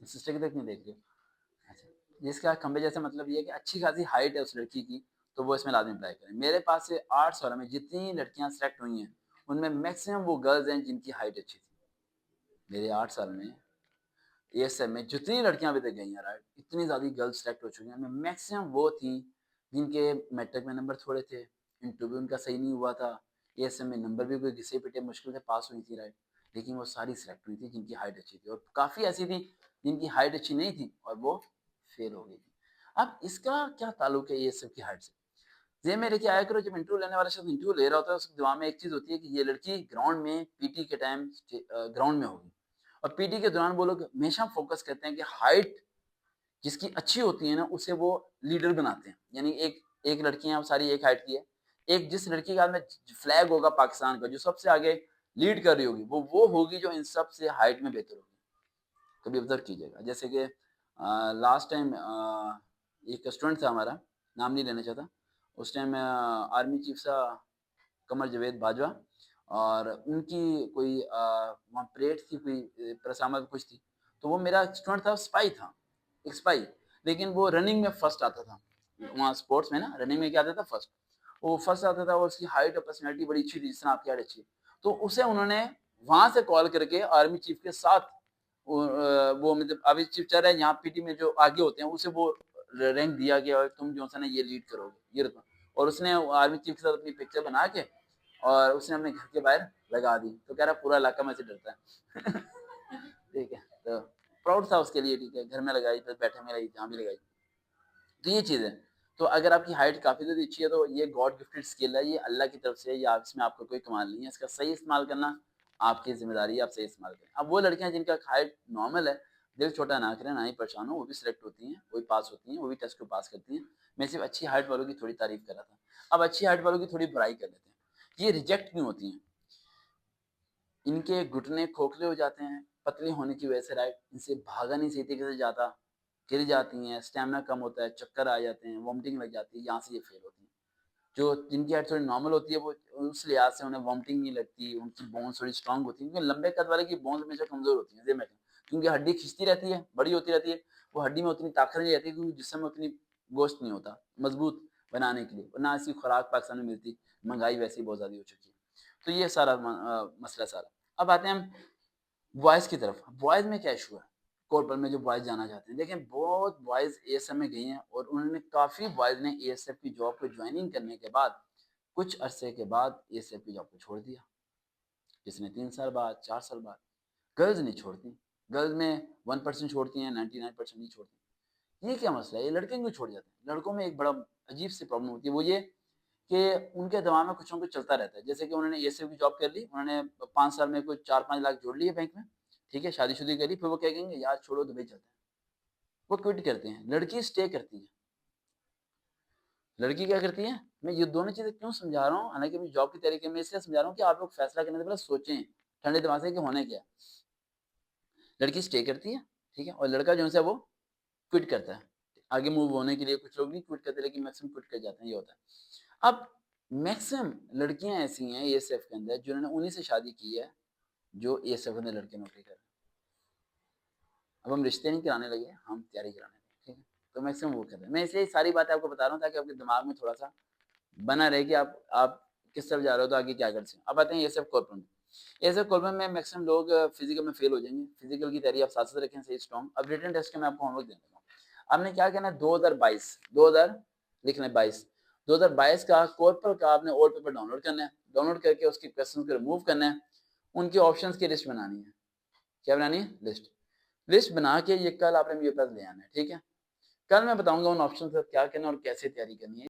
Sister की तक नहीं देख रही हो? अच्छा, जिसका खंबे जैसा मतलब ये है कि अच्छी खासी हाइट है उस लड़की की, तो वो इसमें लाज़मी अप्लाई करें। मेरे पास से आर्ट्स वालों में जितनी लड़कियाँ सेलेक्ट हुई हैं, उनमें मैक्सिमम वो गर्ल्स हैं जिनकी हाइट अच्छी थी। मेरे आर्ट्स वालों में एएसएम में जितनी लड़कियां अभी तक गई हैं, राइट, इतनी ज़्यादा गर्ल्स सेलेक्ट हो चुकी हैं, मैक्सिमम वो थी जिनके मैट्रिक में नंबर थोड़े थे, इंटरव्यू उनका सही नहीं हुआ था, एएसएम में नंबर भी कोई घिसे पिटे मुश्किल से पास हुई थी, राइट, लेकिन वो सारी सेलेक्ट हुई थी जिनकी हाइट अच्छी थी, और काफ़ी ऐसी थी जिनकी हाइट अच्छी नहीं थी और वो फेल हो गई थी। अब इसका क्या ताल्लुक है एएसएम की हाइट से? जेब में लेके आया करो, जब इंटरव्यू लेने वाला शख्स इंटरव्यू ले रहा होता है, उसके दिमाग में एक चीज़ होती है कि ये लड़की ग्राउंड में पीटी के टाइम ग्राउंड में होगी, और पीटी के दौरान वो लोग हमेशा फोकस करते हैं कि हाइट जिसकी अच्छी होती है ना, उसे वो लीडर बनाते हैं। यानी एक एक लड़की है, वो सारी एक हाइट की है, एक जिस लड़की के हाथ में फ्लैग होगा पाकिस्तान का, जो सबसे आगे लीड कर रही होगी, वो होगी जो इन सब से हाइट में बेहतर होगी। कभी ऑब्जर्व कीजिएगा, जैसे कि लास्ट टाइम एक स्टूडेंट था हमारा, नाम नहीं लेना चाहता, उस टाइम आर्मी चीफ सा कमर जावेद बाजवा, और उनकी कोई वहाँ परेड थी, कोई प्रसामद कुछ थी, तो वो मेरा स्टूडेंट था, स्पाई था, एक स्पाई, लेकिन वो रनिंग में फर्स्ट आता था, वहाँ स्पोर्ट्स में ना रनिंग में क्या आता था, फर्स्ट, वो फर्स्ट आता था, और उसकी हाइट और पर्सनैलिटी बड़ी अच्छी थी, जिस तरह आपकी हाइट अच्छी है, तो उसे उन्होंने वहाँ से कॉल करके आर्मी चीफ के साथ वो मतलब अभी चीफ चल रहा है यहाँ पीटी में जो आगे होते हैं, उसे वो रैंक दिया गया और तुम जो है ना ये लीड करोगे, ये रखो, और उसने आर्मी चीफ के साथ अपनी पिक्चर बना के और उसने अपने घर के बाहर लगा दी, तो कह रहा पूरा इलाका में से डरता है। ठीक है, तो प्राउड था उसके लिए, ठीक है, घर में लगाई, फिर बैठे में लगाई, जहाँ भी लगाई, तो ये चीज़ है। तो अगर आपकी हाइट काफ़ी ज़्यादा अच्छी है, तो ये गॉड गिफ्टेड स्किल है, ये अल्लाह की तरफ से है, ये इसमें आपका कोई कमाल नहीं है, इसका सही इस्तेमाल करना आपकी ज़िम्मेदारी है, आप सही इस्तेमाल करें। अब वो लड़कियाँ जिनका हाइट नॉर्मल है, दिल छोटा ना करें, ना ही परेशान हो, वो भी सिलेक्ट होती हैं, वो भी पास होती हैं, वो भी टेस्ट को पास करती हैं। मैं सिर्फ अच्छी हाइट वालों की थोड़ी तारीफ़ कर रहा था। अब अच्छी हाइट वालों की थोड़ी बुराई कर लेते हैं। ये रिजेक्ट क्यों होती हैं? इनके घुटने खोखले हो जाते हैं, पतले होने की वजह से, राइट, इनसे भागा नहीं सही तरीके से जाता, गिर जाती हैं, स्टैमिना कम होता है, चक्कर आ जाते हैं, वॉमिटिंग लग जाती है, यहाँ से ये फेल होती हैं। जो जिनकी हाइट थोड़ी नॉर्मल होती है, वो उस लिहाज से उन्हें वॉमिटिंग नहीं लगती, उनकी बोन्स थोड़ी स्ट्रांग होती है, क्योंकि लंबे कद वाले की बोन्स हमेशा कमज़ोर होती हैं, क्योंकि हड्डी खिंचती रहती है, बड़ी होती रहती है, वो हड्डी में उतनी ताकत नहीं रहती, क्योंकि जिस्म में उतनी गोश्त नहीं होता मजबूत बनाने के लिए, और ना इसकी खुराक पाकिस्तान में मिलती, महंगाई वैसे ही बहुत ज़्यादा हो चुकी है। तो ये सारा मसला सारा। अब आते हैं हम बॉयज़ की तरफ। बॉयज़ में क्या इशू है? कोर्टल में जो बॉयज़ जाना चाहते हैं। देखिए, बहुत बॉयज़ एएसएफ में गई हैं, और उन्होंने काफ़ी बॉयज़ ने एएसएफ की जॉब को जॉइनिंग करने के बाद, कुछ अरसे के बाद एएसएफ की जॉब को छोड़ दिया। किसी ने 3 साल बाद, 4 साल बाद। गर्ल्स नहीं छोड़ती। गर्ल्स में 1% छोड़ती हैं, 99% नहीं छोड़ती। ये क्या मसला है? ये लड़के क्यों छोड़ जाते हैं? लड़कों में एक बड़ा अजीब-सी प्रॉब्लम होती है, वो ये कि उनके दिमाग में कुछ ना कुछ चलता रहता है। जैसे कि उन्होंने एएसएफ की जॉब कर ली, उन्होंने 5 साल में कोई 4-5 लाख जोड़ लिए बैंक में, ठीक है, शादी-शुदी करी, फिर वो क्या कहेंगे, यार छोड़ो दुबई चलते हैं। वो क्विट करते हैं, लड़की स्टे करती है। लड़की क्या करती है? मैं ये दोनों चीज़ें क्यों समझा रहा हूँ, हालाँकि अभी जॉब की तैयारी मैं इसलिए समझा रहा हूँ कि आप लोग फैसला करने से पहले सोचें, ठंडे दिमाग से कि होना क्या है। लड़की स्टे करती है, ठीक है, और लड़का जो है वो क्विट करता है। आगे मूव होने के लिए कुछ लोग नहीं क्विट करते, लेकिन मैक्सिमम क्विट कर जाते हैं, ये होता है। अब मैक्सिमम लड़कियाँ ऐसी हैं एएसएफ के अंदर, जिन्होंने उन्हीं से शादी की है, जो एएसएफ के अंदर लड़के नौकरी कर रहे हैं। अब हम रिश्ते नहीं कराने लगे, हम तैयारी कराने लगे, ठीक है? तो मैक्सिमम वो कर रहे हैं। मैं इसलिए सारी बातें आपको बता रहा हूँ, ताकि आपके दिमाग में थोड़ा-सा बना रहे कि आप किस तरफ जा रहे हो, तो आगे क्या कर सकते हैं। अब आते हैं एएसएफ कॉर्पोरल में। एएसएफ कॉर्पोरल में मैक्सिमम लोग फिजिकल में फेल हो जाएँगे। फिजिकल की तैयारी आप साथ-साथ रखें, सही स्ट्रॉन्ग। अब रिटन टेस्ट का मैं आपको होमवर्क दे देता हूँ। आपने क्या करना है, 2022 लिखना है 22, 2022 का कॉर्पोरल का आपने ओल्ड पेपर डाउनलोड करना है। डाउनलोड करके उसके क्वेश्चन को रिमूव करना है। उनके ऑप्शंस की लिस्ट बनानी है। क्या बनानी है? लिस्ट। लिस्ट बना के ये कल आपने मेरे पास ले आना है, ठीक है? कल मैं बताऊँगा उन ऑप्शन का क्या करना है और कैसे तैयारी करनी है।